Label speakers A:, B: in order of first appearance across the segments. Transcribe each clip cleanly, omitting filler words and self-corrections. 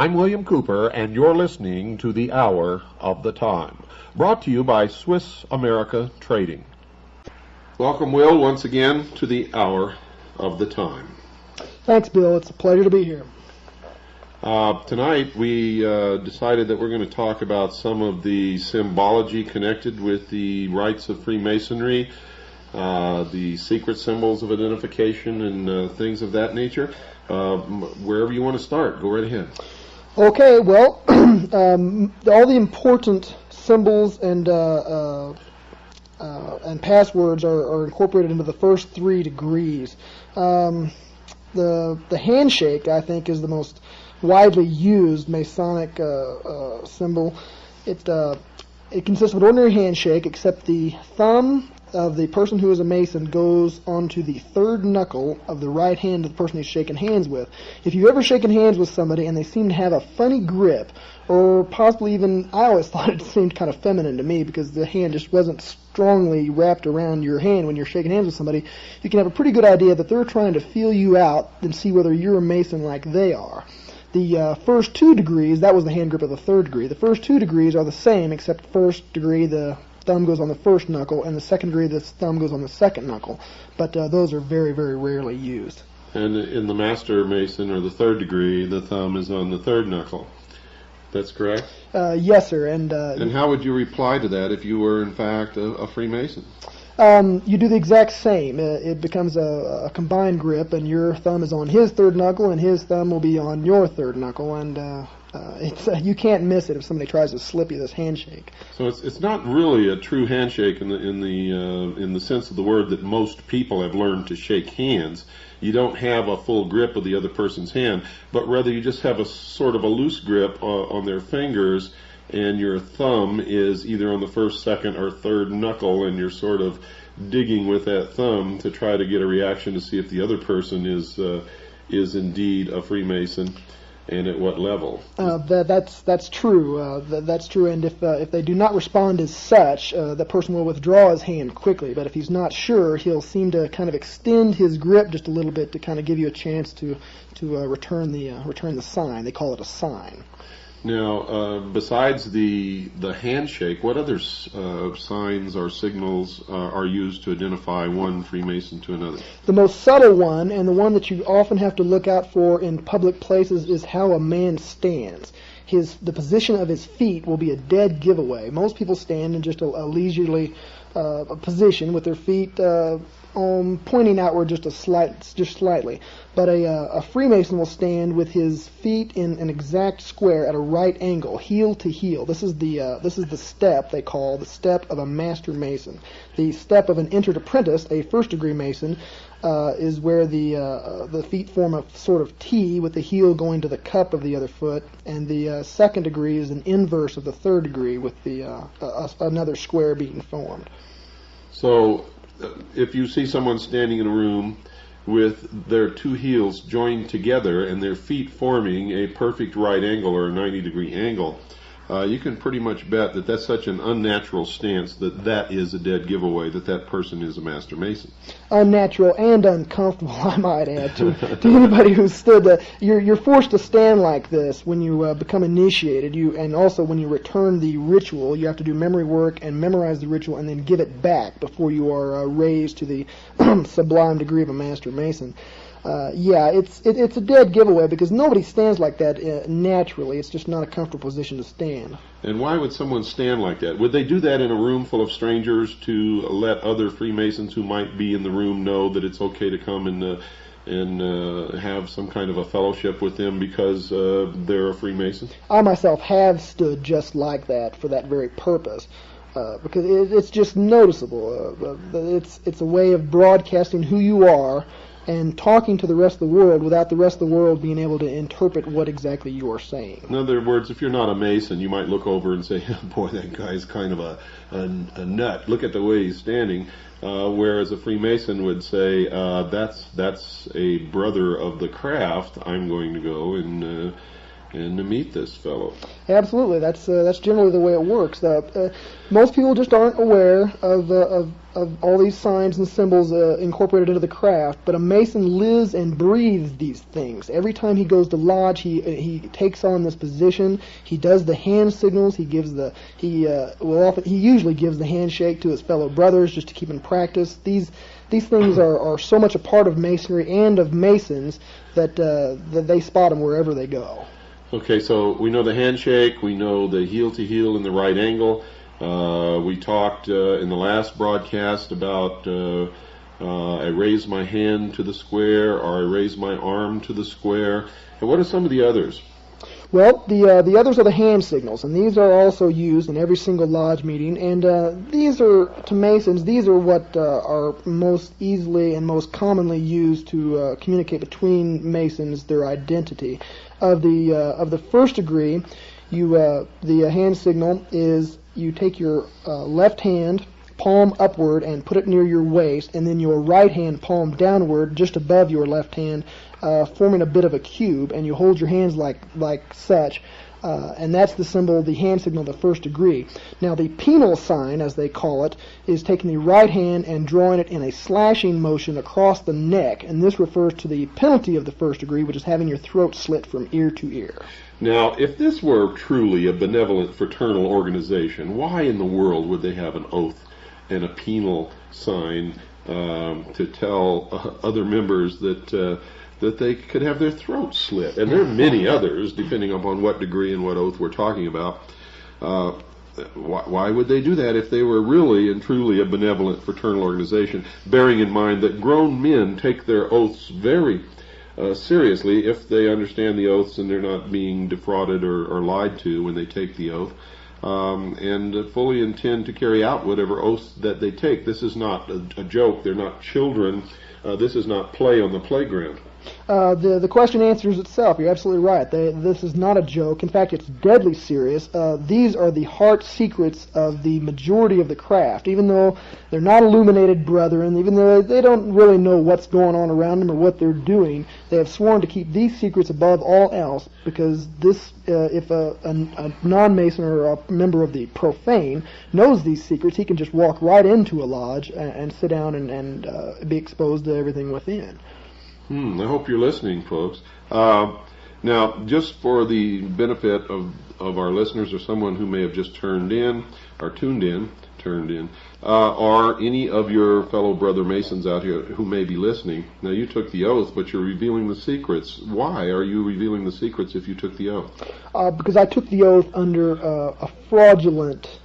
A: I'm William Cooper, and you're listening to The Hour of the Time, brought to you by Swiss America Trading. Welcome, Will, once again to The Hour of the Time.
B: Thanks, Bill. It's a pleasure to be here.
A: Tonight we decided that we're going to talk about some of the symbology connected with the rites of Freemasonry, the secret symbols of identification, and things of that nature. Wherever you want to start, go right ahead.
B: Okay, well, all the important symbols and passwords are incorporated into the first 3 degrees. The handshake, I think, is the most widely used Masonic symbol. It consists of an ordinary handshake, except the thumb of the person who is a Mason goes onto the 3rd knuckle of the right hand of the person he's shaking hands with. If you've ever shaken hands with somebody and they seem to have a funny grip, or possibly even, I always thought it seemed kind of feminine to me because the hand just wasn't strongly wrapped around your hand when you're shaking hands with somebody, you can have a pretty good idea that they're trying to feel you out and see whether you're a Mason like they are. The first 2 degrees, that was the hand grip of the 3rd degree. The first 2 degrees are the same, except first degree the thumb goes on the 1st knuckle, and the 2nd degree the thumb goes on the 2nd knuckle. But those are very, very rarely used.
A: And in the Master Mason, or the 3rd degree, the thumb is on the 3rd knuckle. That's correct?
B: Yes, sir. And
A: how would you reply to that if you were, in fact, a Freemason?
B: You do the exact same. It becomes a combined grip, and your thumb is on his 3rd knuckle, and his thumb will be on your 3rd knuckle, and you can't miss it if somebody tries to slip you this handshake.
A: So it's not really a true handshake in the sense of the word that most people have learned to shake hands. You don't have a full grip of the other person's hand, but rather you just have a sort of a loose grip on their fingers, and your thumb is either on the 1st, 2nd, or 3rd knuckle, and you're sort of digging with that thumb to try to get a reaction to see if the other person is indeed a Freemason, and at what level.
B: That's true. That's true. And if they do not respond as such, the person will withdraw his hand quickly. But if he's not sure, he'll seem to kind of extend his grip just a little bit to kind of give you a chance to return the sign. They call it a sign.
A: Now, besides the handshake, what other signs or signals are used to identify one Freemason to another?
B: The most subtle one, and the one that you often have to look out for in public places, is how a man stands. The position of his feet will be a dead giveaway. Most people stand in just a leisurely position with their feet pointing outward just slightly. But a Freemason will stand with his feet in an exact square at a right angle, heel to heel. This is the step they call the step of a Master Mason. The step of an entered apprentice, a 1st degree Mason, is where the feet form a sort of T with the heel going to the cup of the other foot, and the 2nd degree is an inverse of the 3rd degree with another square being formed.
A: So, if you see someone standing in a room with their 2 heels joined together and their feet forming a perfect right angle or a 90-degree angle, you can pretty much bet that that's such an unnatural stance that is a dead giveaway that person is a Master Mason.
B: Unnatural and uncomfortable, I might add, to anybody who's stood. You're forced to stand like this when you become initiated. And also when you return the ritual, you have to do memory work and memorize the ritual and then give it back before you are raised to the sublime degree of a Master Mason. yeah, it's a dead giveaway because nobody stands like that naturally. It's just not a comfortable position to stand.
A: And why would someone stand like that? Would they do that in a room full of strangers to let other Freemasons who might be in the room know that it's okay to come and have some kind of a fellowship with them because they're a Freemason?
B: I myself have stood just like that for that very purpose. Because it's just noticeable. It's a way of broadcasting who you are and talking to the rest of the world without the rest of the world being able to interpret what exactly you are saying.
A: In other words, if you're not a Mason, you might look over and say, boy, that guy's kind of a nut. Look at the way he's standing. Whereas a Freemason would say, that's a brother of the craft. I'm going to go and to meet this fellow.
B: Absolutely, that's generally the way it works. Most people just aren't aware of all these signs and symbols incorporated into the craft. But a Mason lives and breathes these things. Every time he goes to lodge, he takes on this position. He does the hand signals. He usually gives the handshake to his fellow brothers just to keep in practice. These things are so much a part of Masonry and of Masons that they spot them wherever they go.
A: Okay, so we know the handshake, we know the heel-to-heel in the right angle. We talked in the last broadcast about I raise my hand to the square, or I raise my arm to the square. And what are some of the others?
B: Well, the others are the hand signals, and these are also used in every single lodge meeting. And these are, to Masons, these are what are most easily and most commonly used to communicate between Masons their identity. Of the first degree, the hand signal is you take your left hand, palm upward, and put it near your waist, and then your right hand palm downward, just above your left hand, forming a bit of a cube, and you hold your hands like such, and that's the symbol, the hand signal of the first degree. Now the penal sign, as they call it, is taking the right hand and drawing it in a slashing motion across the neck, and this refers to the penalty of the first degree, which is having your throat slit from ear to ear.
A: Now, if this were truly a benevolent fraternal organization, why in the world would they have an oath and a penal sign to tell other members that they could have their throats slit? And there are many others, depending upon what degree and what oath we're talking about. Why would they do that if they were really and truly a benevolent fraternal organization, bearing in mind that grown men take their oaths very seriously if they understand the oaths and they're not being defrauded or lied to when they take the oath, and fully intend to carry out whatever oaths that they take. This is not a joke. They're not children. This is not play on the playground.
B: The question answers itself. You're absolutely right. This is not a joke. In fact, it's deadly serious. These are the heart secrets of the majority of the craft. Even though they're not illuminated brethren, even though they don't really know what's going on around them or what they're doing, they have sworn to keep these secrets above all else, because this, if a non-Mason or a member of the profane knows these secrets, he can just walk right into a lodge and sit down and be exposed to everything within.
A: I hope you're listening, folks. Now, just for the benefit of our listeners or someone who may have just tuned in, or any of your fellow brother Masons out here who may be listening. Now, you took the oath, but you're revealing the secrets. Why are you revealing the secrets if you took the oath?
B: Because I took the oath under a fraudulent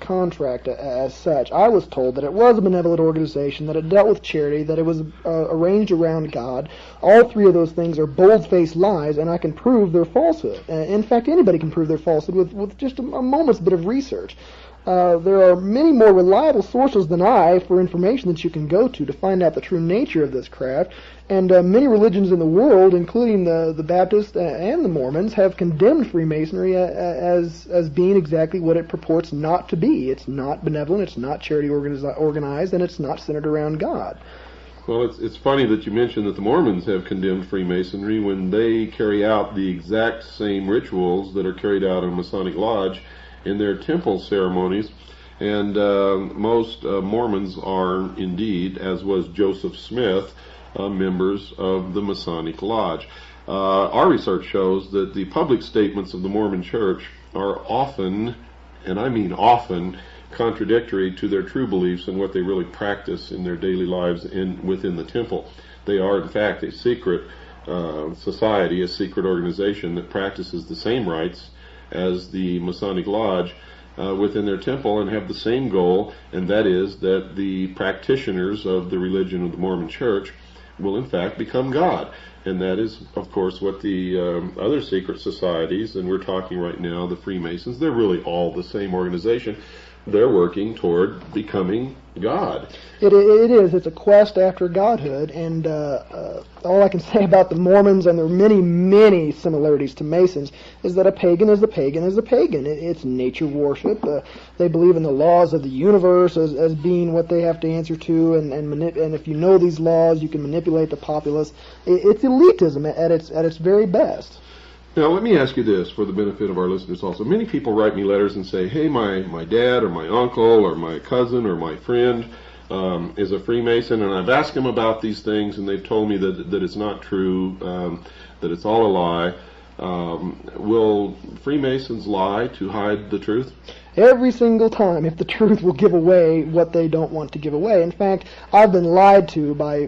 B: contract as such. I was told that it was a benevolent organization, that it dealt with charity, that it was arranged around God. All three of those things are bold-faced lies, and I can prove their falsehood. In fact, anybody can prove their falsehood with just a moment's bit of research. There are many more reliable sources than I for information that you can go to find out the true nature of this craft, and many religions in the world, including the Baptists and the Mormons, have condemned Freemasonry as being exactly what it purports not to be. It's not benevolent, it's not charity organized, and it's not centered around God.
A: Well, it's funny that you mentioned that the Mormons have condemned Freemasonry when they carry out the exact same rituals that are carried out in Masonic Lodge in their temple ceremonies, and most Mormons are indeed, as was Joseph Smith, members of the Masonic Lodge. Our research shows that the public statements of the Mormon Church are often, and I mean often, contradictory to their true beliefs and what they really practice in their daily lives within the temple. They are, in fact, a secret society, a secret organization that practices the same rites as the Masonic Lodge within their temple, and have the same goal, and that is that the practitioners of the religion of the Mormon Church will in fact become God. And that is, of course, what the other secret societies, and we're talking right now the Freemasons, they're really all the same organization. They're working toward becoming God.
B: It is. It's a quest after godhood, and all I can say about the Mormons, and there are many, many similarities to Masons, is that a pagan is a pagan is a pagan. It's nature worship. They believe in the laws of the universe as being what they have to answer to, and if you know these laws, you can manipulate the populace. It's elitism at its very best.
A: Now, let me ask you this for the benefit of our listeners also. Many people write me letters and say, hey, my dad or my uncle or my cousin or my friend is a Freemason, and I've asked them about these things, and they've told me that it's not true, that it's all a lie. Will Freemasons lie to hide the truth?
B: Every single time, if the truth will give away what they don't want to give away. In fact, I've been lied to by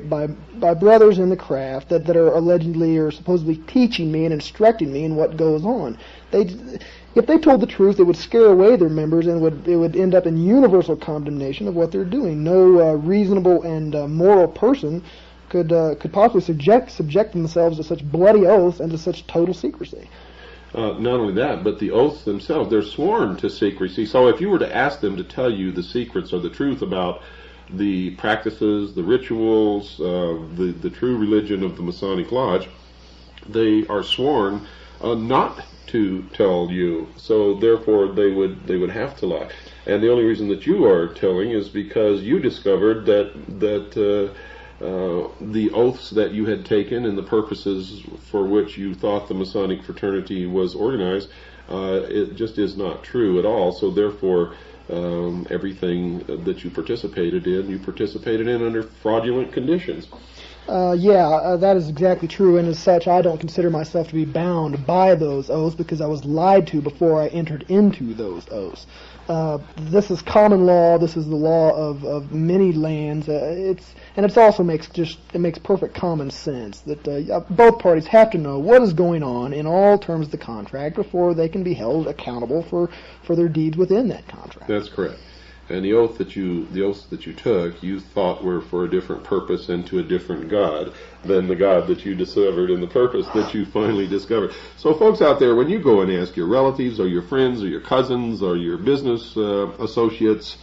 B: brothers in the craft that are allegedly or supposedly teaching me and instructing me in what goes on. If they told the truth, it would scare away their members, and it would end up in universal condemnation of what they're doing. No reasonable and moral person could possibly subject themselves to such bloody oaths and to such total secrecy.
A: Not only that, but the oaths themselves, they're sworn to secrecy. So if you were to ask them to tell you the secrets or the truth about the practices, the rituals, the true religion of the Masonic Lodge, they are sworn not to tell you. So therefore they would have to lie. And the only reason that you are telling is because you discovered that the oaths that you had taken and the purposes for which you thought the Masonic fraternity was organized, it just is not true at all. So therefore, everything that you participated in under fraudulent conditions.
B: That is exactly true, and as such, I don't consider myself to be bound by those oaths because I was lied to before I entered into those oaths. This is common law. This is the law of many lands. It also makes perfect common sense that both parties have to know what is going on in all terms of the contract before they can be held accountable for their deeds within that contract.
A: That's correct. And the oaths that you took, you thought were for a different purpose and to a different God than the God that you discovered and the purpose that you finally discovered. So folks out there, when you go and ask your relatives or your friends or your cousins or your business associates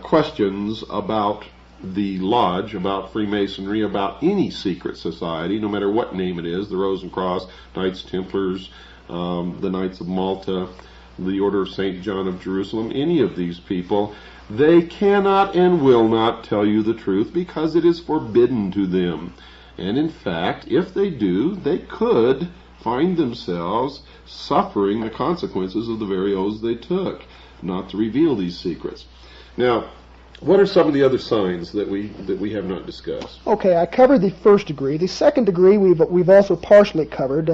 A: questions about the lodge, about Freemasonry, about any secret society, no matter what name it is, the Rose and Cross, Knights Templars, the Knights of Malta, the Order of St. John of Jerusalem, any of these people, they cannot and will not tell you the truth because it is forbidden to them. And in fact, if they do, they could find themselves suffering the consequences of the very oaths they took, not to reveal these secrets. Now, what are some of the other signs that we have not discussed?
B: Okay, I covered the first degree. The second degree we've also partially covered.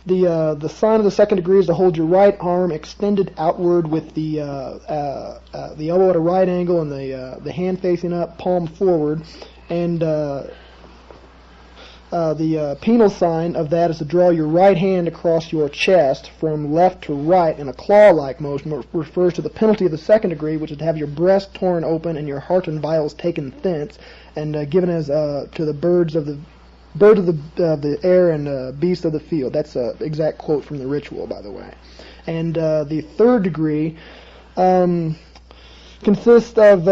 B: The sign of the second degree is to hold your right arm extended outward with the elbow at a right angle and the hand facing up, palm forward. And the penal sign of that is to draw your right hand across your chest from left to right in a claw-like motion, which refers to the penalty of the second degree, which is to have your breast torn open and your heart and vitals taken thence and given as to the birds of the air and beasts of the field. That's an exact quote from the ritual, by the way. And the third degree consists of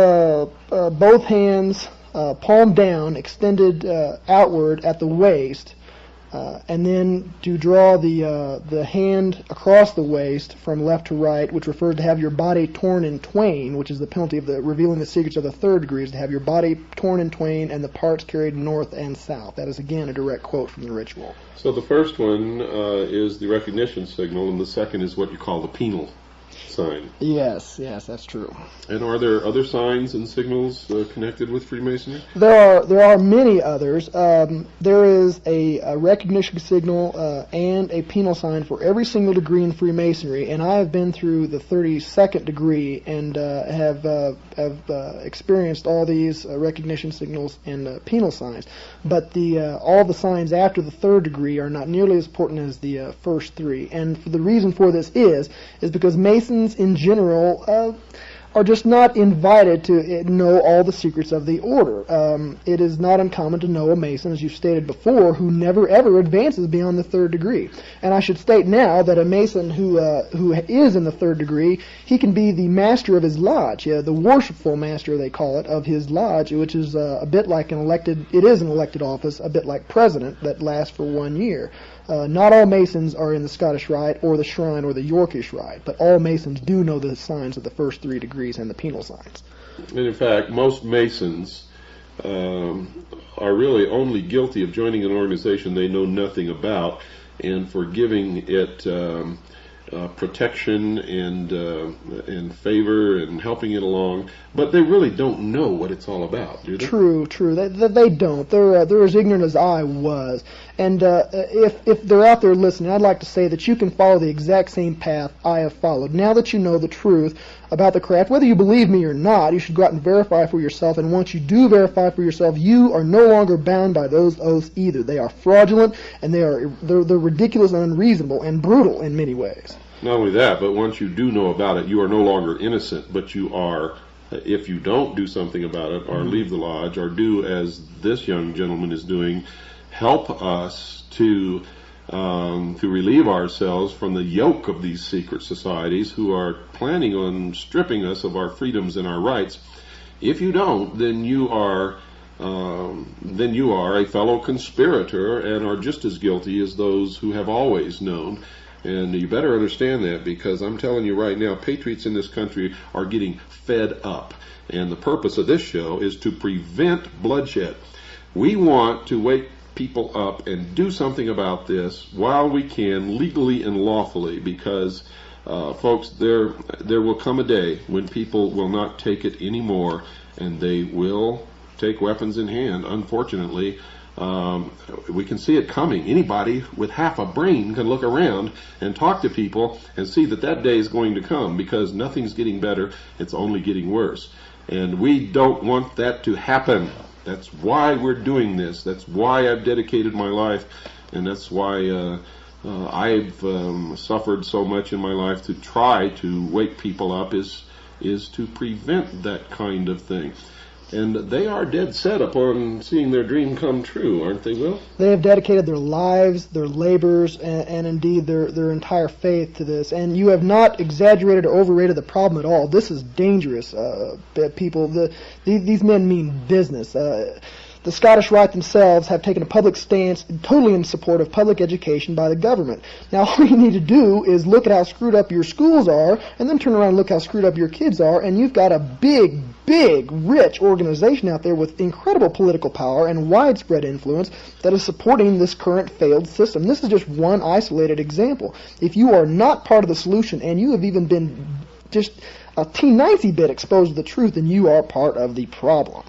B: both hands palm down, extended outward at the waist, and then to draw the hand across the waist from left to right, which refers to have your body torn in twain, which is the penalty of revealing the secrets of the third degree, is to have your body torn in twain and the parts carried north and south. That is, again, a direct quote from the ritual.
A: So the first one is the recognition signal, and the second is what you call the penal. sign.
B: Yes, that's true.
A: And are there other signs and signals connected with Freemasonry?
B: There are many others. There is a recognition signal and a penal sign for every single degree in Freemasonry, and I have been through the 32nd degree and have experienced all these recognition signals and penal signs. But all the signs after the 3rd degree are not nearly as important as the first 3. And the reason for this is because Masons in general are just not invited to know all the secrets of the order. It is not uncommon to know a Mason, as you've stated before, who never ever advances beyond the 3rd degree. And I should state now that a Mason who is in the 3rd degree, he can be the master of his lodge, the worshipful master, they call it, of his lodge, which is a bit like an elected office, a bit like president, that lasts for 1 year. Not all Masons are in the Scottish Rite or the Shrine or the Yorkish Rite, but all Masons do know the signs of the first 3 degrees and the penal signs.
A: And in fact, most Masons are really only guilty of joining an organization they know nothing about, and for giving it protection and favor and helping it along, but they really don't know what it's all about, do they?
B: True. They don't. They're as ignorant as I was. And if they're out there listening, I'd like to say that you can follow the exact same path I have followed. Now that you know the truth about the craft, whether you believe me or not, you should go out and verify for yourself. And once you do verify for yourself, you are no longer bound by those oaths either. They are fraudulent, and they're ridiculous and unreasonable and brutal in many ways.
A: Not only that, but once you do know about it, you are no longer innocent, but you are, if you don't do something about it, or leave the lodge, or do as this young gentleman is doing, help us to relieve ourselves from the yoke of these secret societies who are planning on stripping us of our freedoms and our rights. If you don't, then you are a fellow conspirator and are just as guilty as those who have always known. And you better understand that, because I'm telling you right now, patriots in this country are getting fed up. And the purpose of this show is to prevent bloodshed. We want to wake people up and do something about this while we can, legally and lawfully, because folks, there will come a day when people will not take it anymore, and they will take weapons in hand. Unfortunately, we can see it coming. Anybody with half a brain can look around and talk to people and see that day is going to come, because nothing's getting better, it's only getting worse. And we don't want that to happen. That's why we're doing this. That's why I've dedicated my life, and that's why I've suffered so much in my life to try to wake people up, is to prevent that kind of thing. And they are dead set upon seeing their dream come true, aren't they, Will? They
B: have dedicated their lives, their labors, and indeed their entire faith to this. And you have not exaggerated or overrated the problem at all. This is dangerous, people. These men mean business. The Scottish Rite themselves have taken a public stance totally in support of public education by the government. Now, all you need to do is look at how screwed up your schools are, and then turn around and look how screwed up your kids are, and you've got a big, rich organization out there with incredible political power and widespread influence that is supporting this current failed system. This is just one isolated example. If you are not part of the solution, and you have even been just a teeny bit exposed to the truth, then you are part of the problem.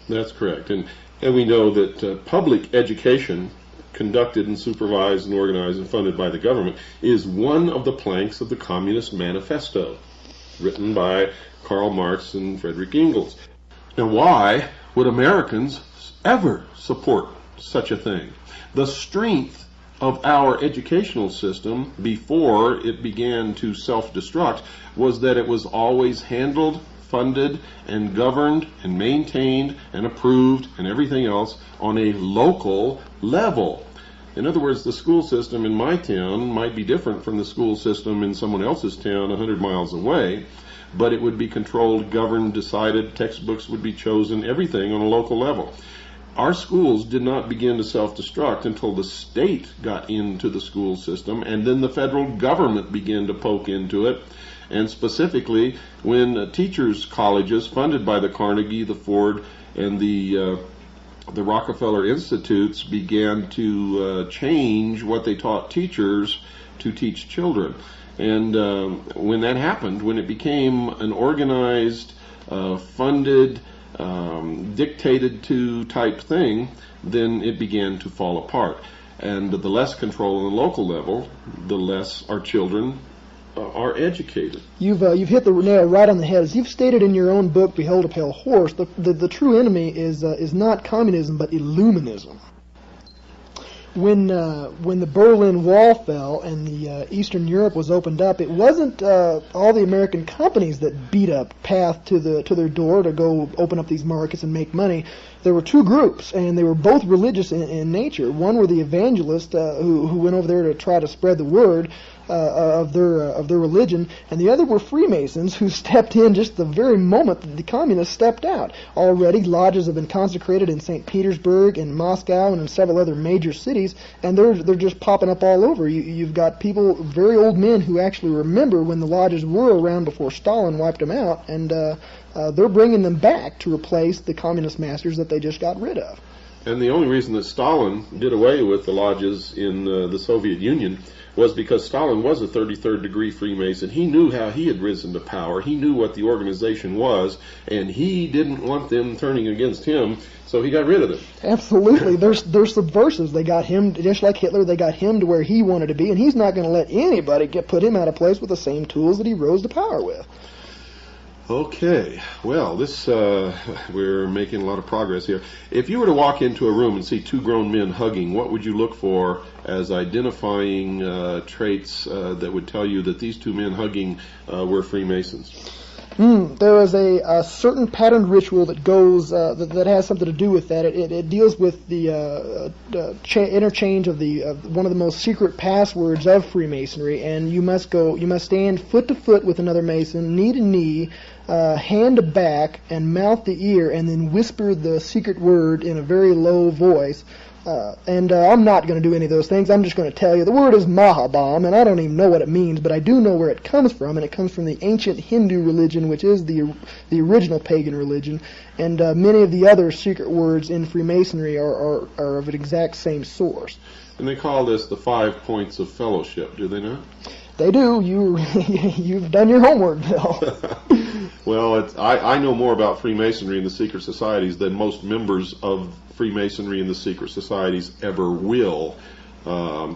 A: That's correct. And we know that public education, conducted and supervised and organized and funded by the government, is one of the planks of the Communist Manifesto, written by Karl Marx and Frederick Engels. Now, why would Americans ever support such a thing? The strength of our educational system before it began to self-destruct was that it was always handled, funded, and governed, and maintained, and approved, and everything else on a local level. In other words, the school system in my town might be different from the school system in someone else's town 100 miles away, but it would be controlled, governed, decided, textbooks would be chosen, everything on a local level. Our schools did not begin to self-destruct until the state got into the school system, and then the federal government began to poke into it. And specifically, when teachers' colleges funded by the Carnegie, the Ford, and the Rockefeller Institutes began to change what they taught teachers to teach children. And when that happened, when it became an organized, funded, dictated to type thing, then it began to fall apart. And the less control on the local level, the less our children are educated.
B: You've hit the nail right on the head. As you've stated in your own book, Behold a Pale Horse, the true enemy is not communism, but Illuminism. When the Berlin Wall fell and the Eastern Europe was opened up, it wasn't all the American companies that beat up path to their door to go open up these markets and make money. There were two groups, and they were both religious in nature. One were the evangelists who went over there to try to spread the word of their religion, and the other were Freemasons who stepped in just the very moment that the communists stepped out. Already, lodges have been consecrated in St. Petersburg and Moscow and in several other major cities, and they're just popping up all over. You've got people, very old men, who actually remember when the lodges were around before Stalin wiped them out, and they're bringing them back to replace the communist masters that they just got rid of.
A: And the only reason that Stalin did away with the lodges in the Soviet Union was because Stalin was a 33rd degree Freemason. He knew how he had risen to power. He knew what the organization was, and he didn't want them turning against him, so he got rid of them.
B: Absolutely. They're subversives. They got him, just like Hitler, they got him to where he wanted to be, and he's not going to let anybody put him out of place with the same tools that he rose to power with.
A: Okay, well, we're making a lot of progress here. If you were to walk into a room and see two grown men hugging, what would you look for as identifying traits that would tell you that these two men hugging were Freemasons?
B: There is a certain patterned ritual that goes that has something to do with that. It deals with the interchange of one of the most secret passwords of Freemasonry, and you must stand foot to foot with another Mason, knee to knee, hand to back, and mouth to ear, and then whisper the secret word in a very low voice. I'm not going to do any of those things. I'm just going to tell you the word is Mahabam, and I don't even know what it means, but I do know where it comes from, and it comes from the ancient Hindu religion, which is the original pagan religion, and many of the other secret words in Freemasonry are of an exact same source.
A: And they call this the 5 points of fellowship, do they not?
B: They do. You've done your homework, Bill.
A: Well, I know more about Freemasonry and the secret societies than most members of Freemasonry and the secret societies ever will. I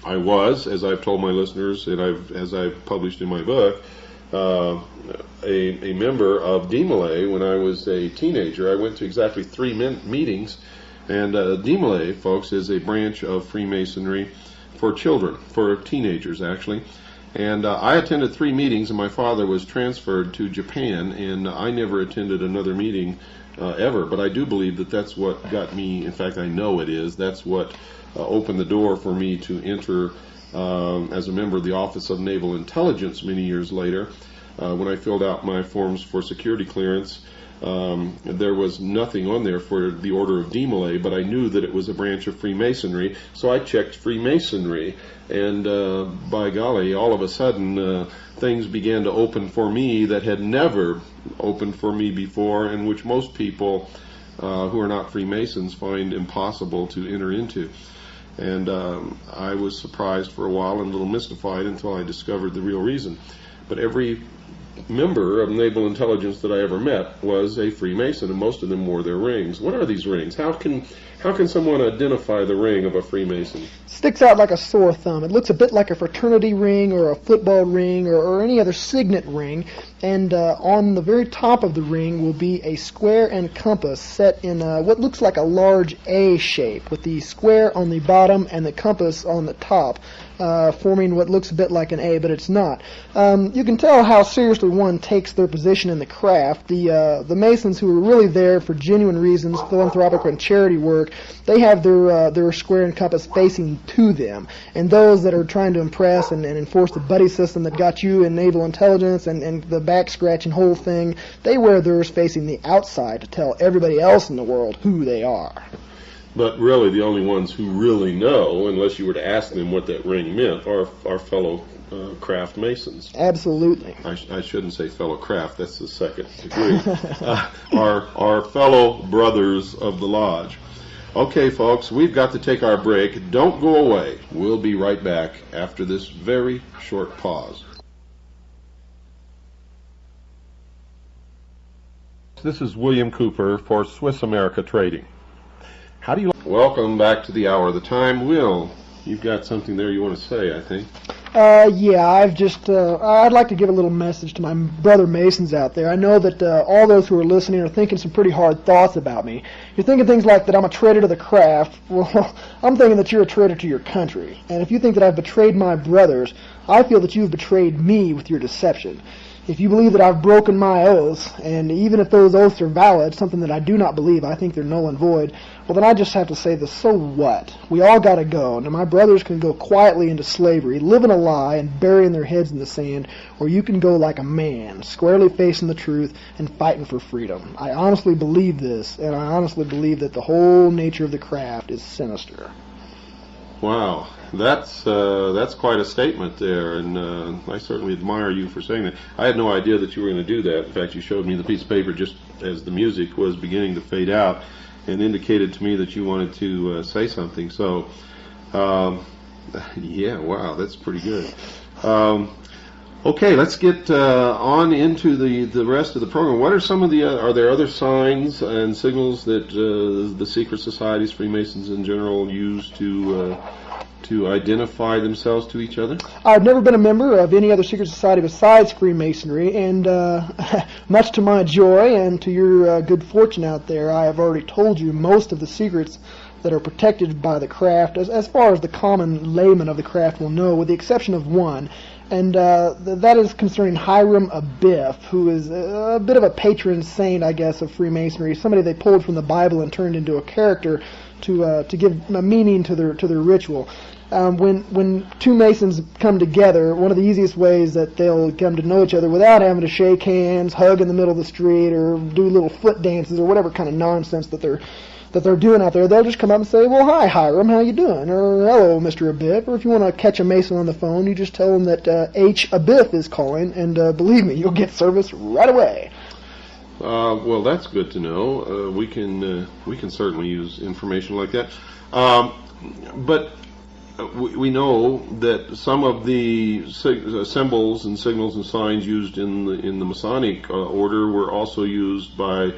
A: was, as I've told my listeners and as I've published in my book, a member of DeMolay when I was a teenager. I went to exactly 3 meetings, and DeMolay, folks, is a branch of Freemasonry for children, for teenagers actually. And I attended 3 meetings, and my father was transferred to Japan, and I never attended another meeting ever. But I do believe that that's what got me, in fact I know it is, that's what opened the door for me to enter as a member of the Office of Naval Intelligence many years later. When I filled out my forms for security clearance, there was nothing on there for the Order of DeMolay, but I knew that it was a branch of Freemasonry, so I checked Freemasonry, and by golly, all of a sudden things began to open for me that had never opened for me before, and which most people who are not Freemasons find impossible to enter into. And I was surprised for a while and a little mystified until I discovered the real reason. But every member of naval intelligence that I ever met was a Freemason, and most of them wore their rings. What are these rings? How can someone identify the ring of a Freemason?
B: Sticks out like a sore thumb. It looks a bit like a fraternity ring or a football ring or any other signet ring, and on the very top of the ring will be a square and compass set in what looks like a large A shape, with the square on the bottom and the compass on the top, forming what looks a bit like an A, but it's not. You can tell how seriously one takes their position in the craft. The Masons who are really there for genuine reasons, philanthropic and charity work, they have their square and compass facing to them. And those that are trying to impress and enforce the buddy system that got you in naval intelligence and the back-scratching whole thing, they wear theirs facing the outside to tell everybody else in the world who they are.
A: But really, the only ones who really know, unless you were to ask them what that ring meant, are our fellow craft Masons.
B: Absolutely.
A: I shouldn't say fellow craft, that's the second degree. Our fellow brothers of the lodge. Okay, folks, we've got to take our break. Don't go away. We'll be right back after this very short pause. This is William Cooper for Swiss America Trading. How do you... Welcome back to the hour of the time. Will, you've got something there you want to say, I think.
B: Yeah, I'd like to give a little message to my brother Masons out there. I know that all those who are listening are thinking some pretty hard thoughts about me. You're thinking things like that I'm a traitor to the craft. Well, I'm thinking that you're a traitor to your country. And if you think that I've betrayed my brothers, I feel that you've betrayed me with your deception. If you believe that I've broken my oaths, and even if those oaths are valid, something that I do not believe, I think they're null and void, well then I just have to say this, so what? We all gotta go. Now my brothers can go quietly into slavery, living a lie and burying their heads in the sand, or you can go like a man, squarely facing the truth and fighting for freedom. I honestly believe this, and I honestly believe that the whole nature of the craft is sinister.
A: Wow, that's quite a statement there, and I certainly admire you for saying that. I had no idea that you were going to do that. In fact, you showed me the piece of paper just as the music was beginning to fade out and indicated to me that you wanted to say something. So, yeah, wow, that's pretty good. Okay, let's get on into the rest of the program. What are some of the are there other signs and signals that the secret societies, Freemasons in general, use to identify themselves to each other?
B: I've never been a member of any other secret society besides Freemasonry, and much to my joy and to your good fortune out there, I have already told you most of the secrets that are protected by the craft, as far as the common layman of the craft will know, with the exception of one. And that is concerning Hiram Abiff, who is a bit of a patron saint, I guess, of Freemasonry. Somebody they pulled from the Bible and turned into a character to give a meaning to their ritual. When two Masons come together, one of the easiest ways that they'll come to know each other without having to shake hands, hug in the middle of the street, or do little foot dances or whatever kind of nonsense that they're doing out there, they'll just come up and say, well, hi, Hiram, how you doing? Or, hello, Mr. Abiff. Or if you want to catch a Mason on the phone, you just tell them that H. Abiff is calling, and believe me, you'll get service right away.
A: Well, that's good to know. We can certainly use information like that. But we know that some of the symbols and signals and signs used in the Masonic order were also used by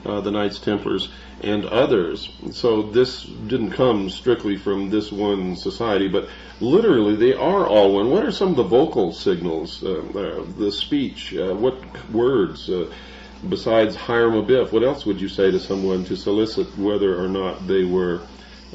A: the Knights Templars and others. So this didn't come strictly from this one society, but literally they are all one. What are some of the vocal signals, the speech, what words, besides Hiram Abiff, what else would you say to someone to solicit whether or not they were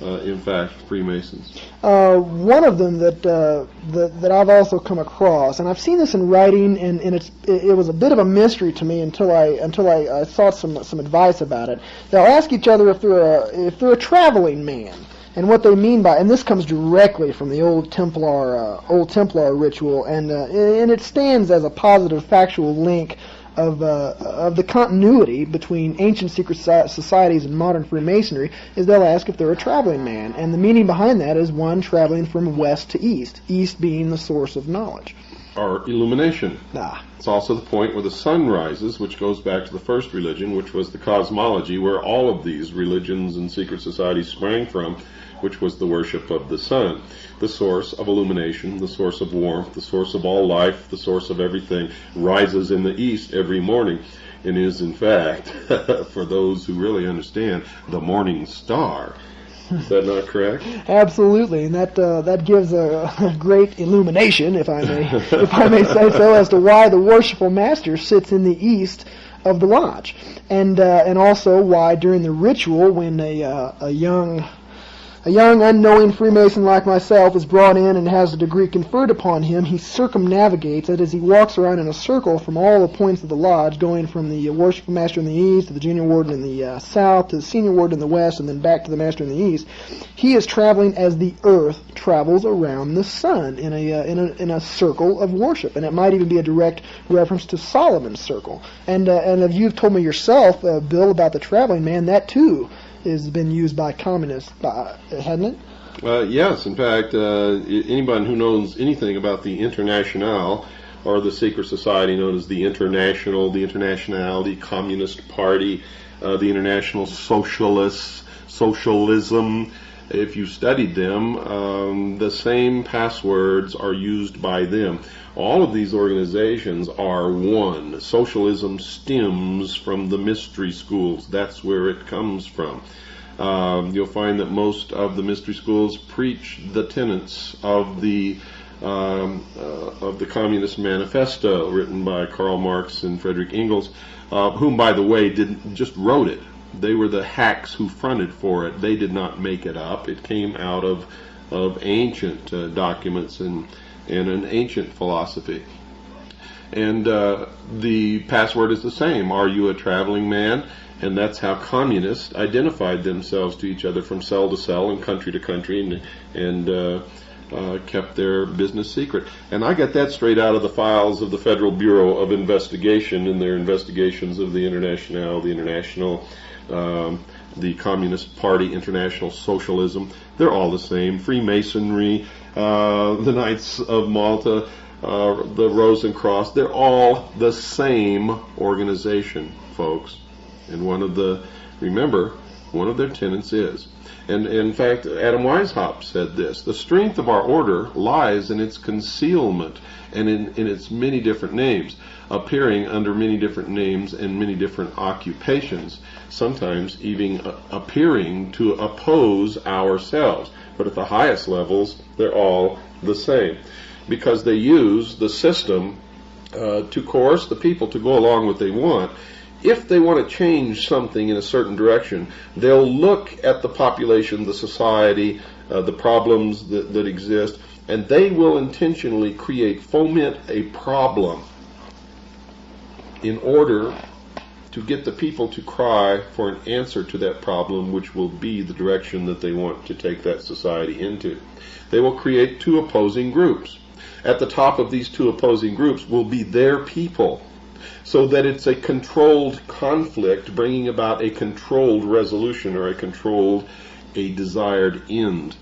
A: in fact Freemasons?
B: One of them that I've also come across, and I've seen this in writing, and it was a bit of a mystery to me until I sought some advice about it. They'll ask each other if they're a traveling man, and what they mean by, and this comes directly from the old Templar ritual, and it stands as a positive factual link of the continuity between ancient secret societies and modern Freemasonry, is they'll ask if they're a traveling man, and the meaning behind that is one traveling from west to east, east being the source of knowledge.
A: Or illumination.
B: Ah.
A: It's also the point where the sun rises, which goes back to the first religion, which was the cosmology, where all of these religions and secret societies sprang from, which was the worship of the sun, the source of illumination, the source of warmth, the source of all life, the source of everything, rises in the east every morning, and is in fact, for those who really understand, the morning star. Is that not correct?
B: Absolutely, and that gives a great illumination, if I may say so, as to why the worshipful master sits in the east of the lodge, and also why during the ritual, when a young unknowing Freemason like myself is brought in and has a degree conferred upon him, he circumnavigates it as he walks around in a circle from all the points of the lodge, going from the worshipful master in the east to the junior warden in the south to the senior warden in the west, and then back to the master in the east. He is traveling as the earth travels around the sun in a circle of worship, and it might even be a direct reference to Solomon's circle. And if you've told me yourself, Bill, about the traveling man, that too has been used by communists, hasn't it?
A: Yes, in fact, anybody who knows anything about the Internationale, or the secret society known as the International, the Communist Party, the International Socialists, socialism. If you studied them, the same passwords are used by them. All of these organizations are one. Socialism stems from the mystery schools. That's where it comes from. You'll find that most of the mystery schools preach the tenets of the Communist Manifesto, written by Karl Marx and Friedrich Engels, whom, by the way, didn't just wrote it. They were the hacks who fronted for it. They did not make it up. It came out of ancient documents and an ancient philosophy. And the password is the same. Are you a traveling man? And that's how communists identified themselves to each other from cell to cell and country to country, and kept their business secret. And I got that straight out of the files of the Federal Bureau of Investigation in their investigations of the International, the Communist Party, International Socialism. They're all the same. Freemasonry, the Knights of Malta, the Rosencross, they're all the same organization, folks. And remember, one of their tenets is, and in fact, Adam Weishaupt said this, the strength of our order lies in its concealment and in its many different names, appearing under many different names and many different occupations, sometimes even appearing to oppose ourselves. But at the highest levels, they're all the same, because they use the system to coerce the people to go along what they want. If they want to change something in a certain direction, they'll look at the population, the society, the problems that exist, and they will intentionally foment a problem in order to get the people to cry for an answer to that problem, which will be the direction that they want to take that society into. They will create two opposing groups. At the top of these two opposing groups will be their people, so that it's a controlled conflict, bringing about a controlled resolution or a desired end.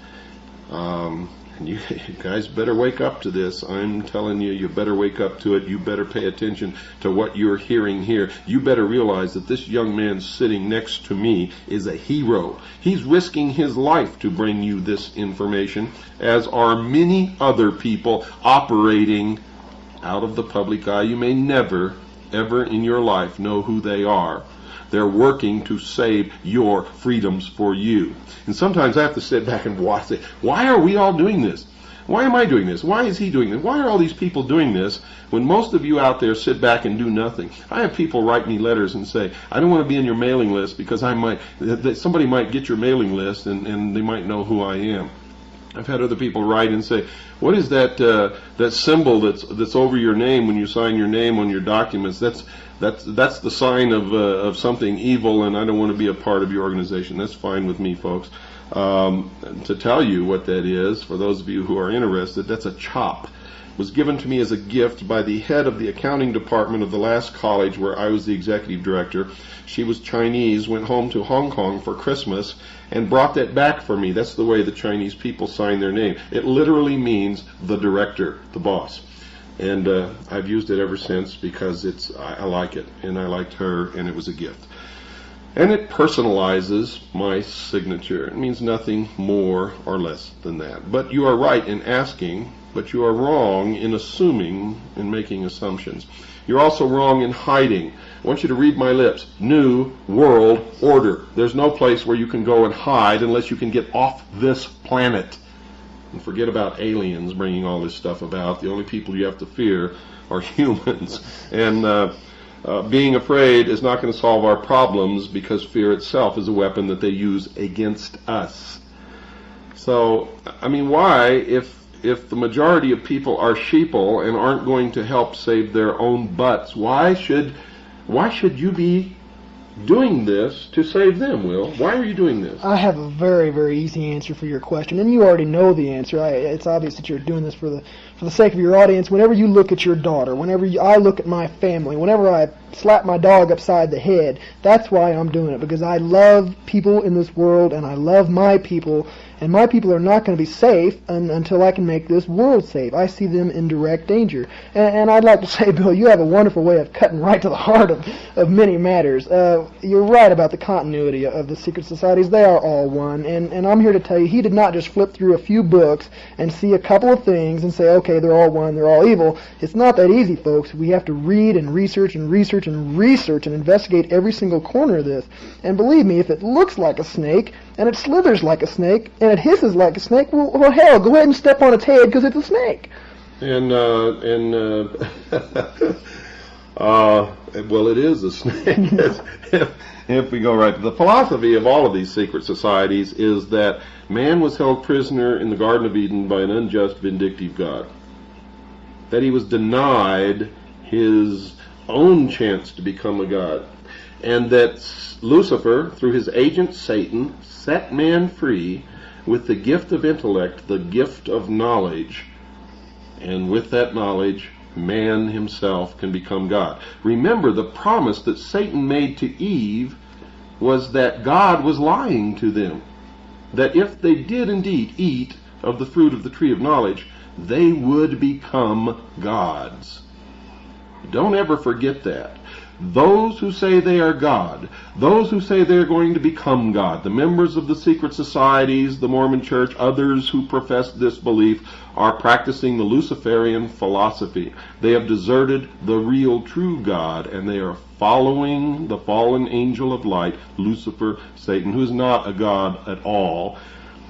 A: And you guys better wake up to this. I'm telling you, you better wake up to it. You better pay attention to what you're hearing here. You better realize that this young man sitting next to me is a hero. He's risking his life to bring you this information, as are many other people operating out of the public eye. You may never, ever in your life know who they are. They're working to save your freedoms for you. And sometimes I have to sit back and watch it. Why are we all doing this? Why am I doing this? Why is he doing this? Why are all these people doing this when most of you out there sit back and do nothing? I have people write me letters and say, I don't want to be in your mailing list because somebody might get your mailing list and they might know who I am. I've had other people write and say, what is that symbol that's over your name when you sign your name on your documents? That's the sign of something evil, and I don't want to be a part of your organization. That's fine with me, folks. To tell you what that is, for those of you who are interested, that's a CHOP. It was given to me as a gift by the head of the accounting department of the last college where I was the executive director. She was Chinese, went home to Hong Kong for Christmas, and brought that back for me. That's the way the Chinese people sign their name. It literally means the director, the boss. And I've used it ever since because I like it, and I liked her, and it was a gift. And it personalizes my signature. It means nothing more or less than that. But you are right in asking, but you are wrong in assuming and making assumptions. You're also wrong in hiding. I want you to read my lips. New World Order. There's no place where you can go and hide unless you can get off this planet. And forget about aliens bringing all this stuff about. The only people you have to fear are humans. And being afraid is not going to solve our problems, because fear itself is a weapon that they use against us. So, I mean, why, if the majority of people are sheeple and aren't going to help save their own butts, why should you be doing this to save them, Will? Why are you doing this?
B: I have a very, very easy answer for your question, and you already know the answer. It's obvious that you're doing this for the sake of your audience. Whenever you look at your daughter, whenever I look at my family, whenever I slap my dog upside the head, that's why I'm doing it, because I love people in this world, and I love my people, And my people are not going to be safe until I can make this world safe. I see them in direct danger. And I'd like to say, Bill, you have a wonderful way of cutting right to the heart of many matters. You're right about the continuity of the secret societies. They are all one. And I'm here to tell you, he did not just flip through a few books and see a couple of things and say, okay, they're all one, they're all evil. It's not that easy, folks. We have to read and research and research and research and investigate every single corner of this. And believe me, if it looks like a snake, and it slithers like a snake, and it hisses like a snake, well hell, go ahead and step on its head because it's a snake.
A: Well, it is a snake. If we go right to the philosophy of all of these secret societies is that man was held prisoner in the Garden of Eden by an unjust, vindictive God. That he was denied his own chance to become a God. And that Lucifer, through his agent Satan, set man free with the gift of intellect, the gift of knowledge. And with that knowledge, man himself can become God. Remember, the promise that Satan made to Eve was that God was lying to them. That if they did indeed eat of the fruit of the tree of knowledge, they would become gods. Don't ever forget that. Those who say they are God, those who say they're going to become God, the members of the secret societies, the Mormon Church, others who profess this belief, are practicing the Luciferian philosophy. They have deserted the real true God, and they are following the fallen angel of light, Lucifer, Satan, who's not a God at all.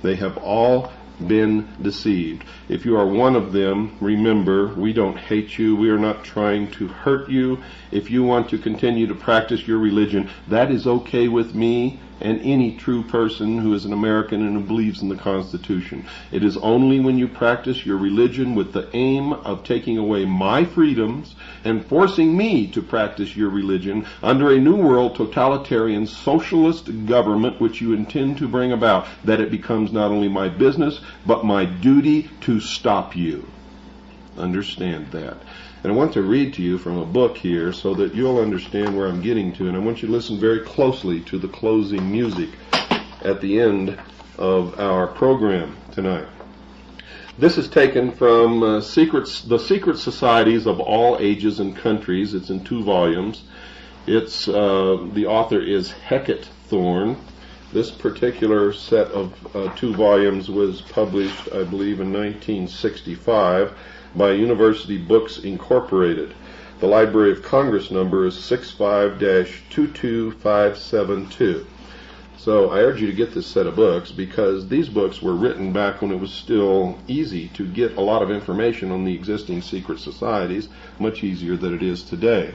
A: They have all been deceived. If you are one of them, remember, we don't hate you. We are not trying to hurt you. If you want to continue to practice your religion, that is okay with me and any true person who is an American and who believes in the Constitution. It is only when you practice your religion with the aim of taking away my freedoms and forcing me to practice your religion under a New World totalitarian socialist government which you intend to bring about that it becomes not only my business but my duty to stop you. Understand that. And I want to read to you from a book here so that you'll understand where I'm getting to. And I want you to listen very closely to the closing music at the end of our program tonight. This is taken from the Secret Societies of All Ages and Countries. It's in 2 volumes. The author is Hecate Thorne. This particular set of 2 volumes was published, I believe, in 1965 by University Books Incorporated. The Library of Congress number is 65-22572. So I urge you to get this set of books because these books were written back when it was still easy to get a lot of information on the existing secret societies, much easier than it is today.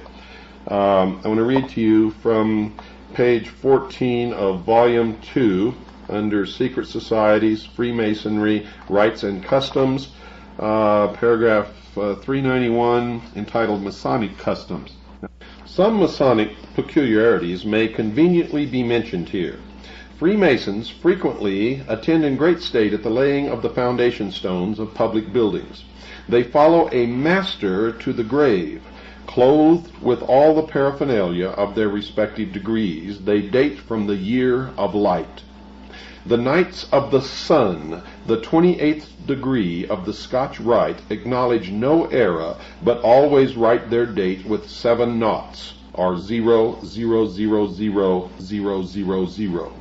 A: I want to read to you from page 14 of volume 2 under Secret Societies, Freemasonry, Rites and Customs, paragraph 391 entitled Masonic Customs. Some Masonic peculiarities may conveniently be mentioned here. Freemasons frequently attend in great state at the laying of the foundation stones of public buildings. They follow a master to the grave. Clothed with all the paraphernalia of their respective degrees, they date from the year of light. The Knights of the Sun, the 28th degree of the Scotch Rite, acknowledge no era, but always write their date with 7 noughts, or 00000000.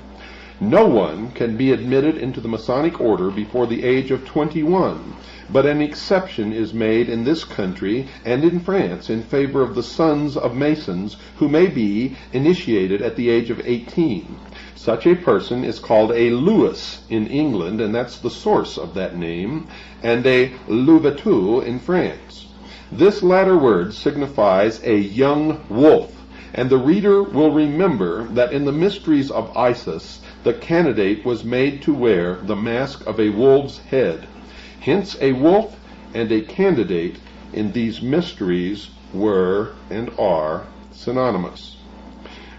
A: No one can be admitted into the Masonic order before the age of 21, but an exception is made in this country and in France in favor of the sons of Masons who may be initiated at the age of 18. Such a person is called a Louis in England, and that's the source of that name, and a Louvetou in France. This latter word signifies a young wolf, and the reader will remember that in the mysteries of Isis, the candidate was made to wear the mask of a wolf's head. Hence a wolf and a candidate in these mysteries were and are synonymous.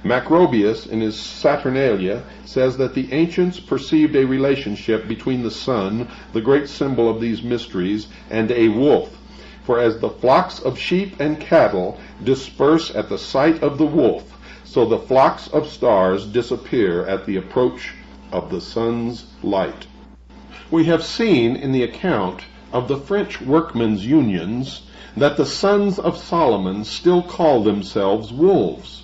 A: Macrobius, in his Saturnalia, says that the ancients perceived a relationship between the sun, the great symbol of these mysteries, and a wolf. For as the flocks of sheep and cattle disperse at the sight of the wolf, so the flocks of stars disappear at the approach of the sun's light. We have seen in the account of the French workmen's unions that the sons of Solomon still call themselves wolves.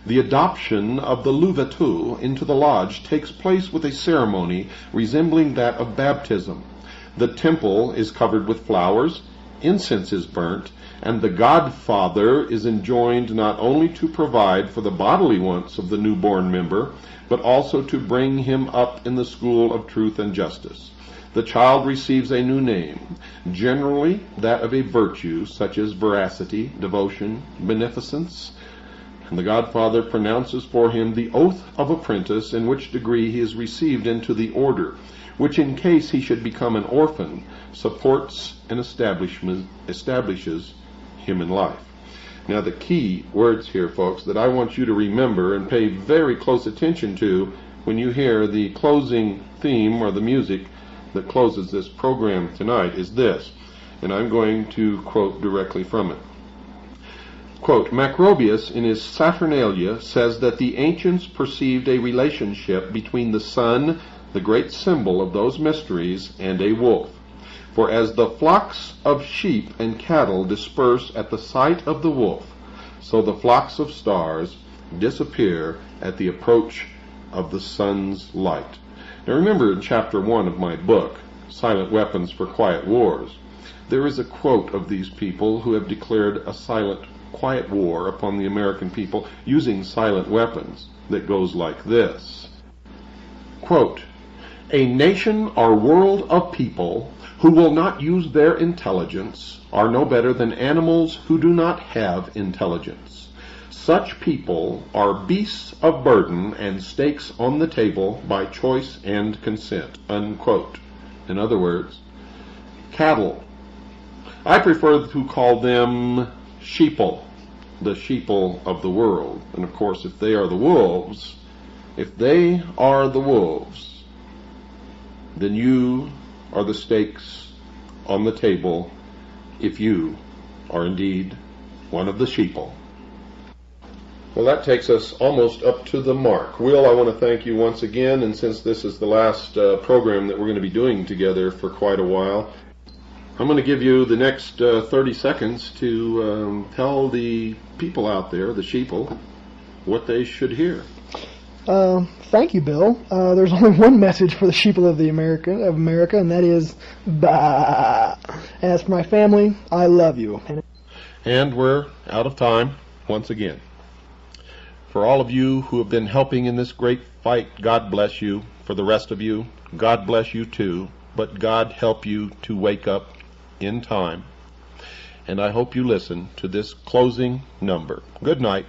A: The adoption of the Louvetou into the lodge takes place with a ceremony resembling that of baptism. The temple is covered with flowers, incense is burnt, and the godfather is enjoined not only to provide for the bodily wants of the newborn member, but also to bring him up in the school of truth and justice. The child receives a new name, generally that of a virtue such as veracity, devotion, beneficence, and the godfather pronounces for him the oath of apprentice, in which degree he is received into the order, which in case he should become an orphan, supports and establishes him in life. Now the key words here, folks, that I want you to remember and pay very close attention to when you hear the closing theme or the music that closes this program tonight is this, and I'm going to quote directly from it. Quote, Macrobius in his Saturnalia says that the ancients perceived a relationship between the sun, the great symbol of those mysteries, and a wolf. For as the flocks of sheep and cattle disperse at the sight of the wolf, so the flocks of stars disappear at the approach of the sun's light. Now remember in chapter 1 of my book, Silent Weapons for Quiet Wars, there is a quote of these people who have declared a silent, quiet war upon the American people using silent weapons that goes like this. Quote, a nation or world of people who will not use their intelligence are no better than animals who do not have intelligence. Such people are beasts of burden and stakes on the table by choice and consent. Unquote. In other words, cattle. I prefer to call them sheeple, the sheeple of the world. And of course, if they are the wolves, then you are the stakes on the table if you are indeed one of the sheeple. Well, that takes us almost up to the mark. Will, I want to thank you once again, and since this is the last program that we're going to be doing together for quite a while, I'm going to give you the next 30 seconds to tell the people out there, the sheeple, what they should hear.
B: Thank you, Bill. There's only one message for the sheeple of America, and that is, bah. As for my family, I love you.
A: And we're out of time once again. For all of you who have been helping in this great fight, God bless you. For the rest of you, God bless you too. But God help you to wake up in time. And I hope you listen to this closing number. Good night.